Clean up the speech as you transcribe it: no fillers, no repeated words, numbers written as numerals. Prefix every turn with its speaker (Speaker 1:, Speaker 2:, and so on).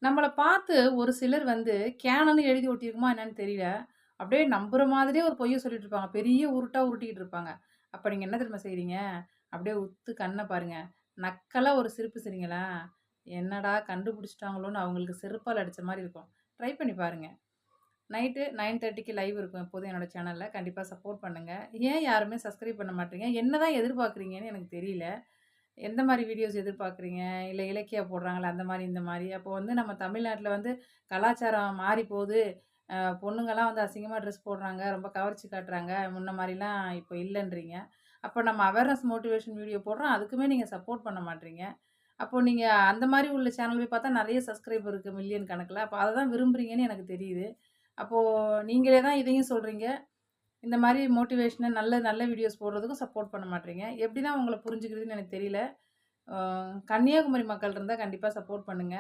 Speaker 1: நம்மள பார்த்து ஒரு சிலர் வந்து கேனன்னு எழுதி ஒட்டியிருக்குமா என்னன்னு தெரியல. அப்படியே நம்புற மாதிரியே ஒரு பொய்ய சொல்லிட்டு இருப்பாங்க. பெரிய உருட்டா உருட்டிட்டு இருப்பாங்க. அப்ப நீங்க என்ன தெரியுமா செய்றீங்க? அப்படியே உத்து கண்ண பாருங்க. நக்கலா ஒரு சிரிப்பு சிரிங்களேன். என்னடா கண்டுபிடிச்சுட்டாங்களோன்னு அவங்களுக்கு செருப்பால அடிச்ச மாரி இருக்கும். ட்ரை பண்ணி பாருங்க. நைட்டு 9:30க்கு லைவ் இருக்கும் எப்போதும் என்னோட சேனல்ல. கண்டிப்பா சப்போர்ட் பண்ணுங்க. ஏன் யாருமே சப்ஸ்கிரைப் பண்ண மாட்றீங்க? என்னதான் எதிர்பார்க்குறீங்கன்னு எனக்கு தெரியல. எந்த மாரி வீடியோஸ் எதிர்பார்க்குறீங்க? இல்ல இலக்கியா போடுறாங்கல்ல அந்த மாரி, இந்த மாரி. அப்போ வந்து நம்ம தமிழ்நாட்ல வந்து கலாச்சாரம் மாறி போது. பொண்ணுங்கலாம் வந்து அசிங்கமா ட்ரெஸ் போடுறாங்க. ரொம்ப கவர்ச்சி காட்டுறாங்க. முன்ன மாரிலாம் இப்போ இல்லன்றீங்க. அப்போ நம்ம அவேர்னஸ் மோட்டிவேஷன் வீடியோ போடுறோம். அதுக்குமே நீங்க சப்போர்ட் பண்ண மாட்றீங்க. அப்போ நீங்க அந்த மாரி உள்ள சேனல் போய் பார்த்தா நெறைய சப்ஸ்கிரைபர் இருக்கு மில்லியன் கணக்குல. அப்ப அத தான் விரும்புறீங்கன்னு எனக்கு தெரியுது. அப்போ நீங்களே தான் இதையும் சொல்றீங்க. இந்த மாரி மோட்டிவேஷனல் நல்ல நல்ல வீடியோஸ் போடுறதுக்கும் சப்போர்ட் பண்ண மாட்றீங்க. எப்படி தான் உங்கள புரிஞ்சுக்கிறதுன்னு எனக்கு தெரியல. அ கன்னியாகுமரி மக்கள் இருந்தா கண்டிப்பா சப்போர்ட் பண்ணுங்க.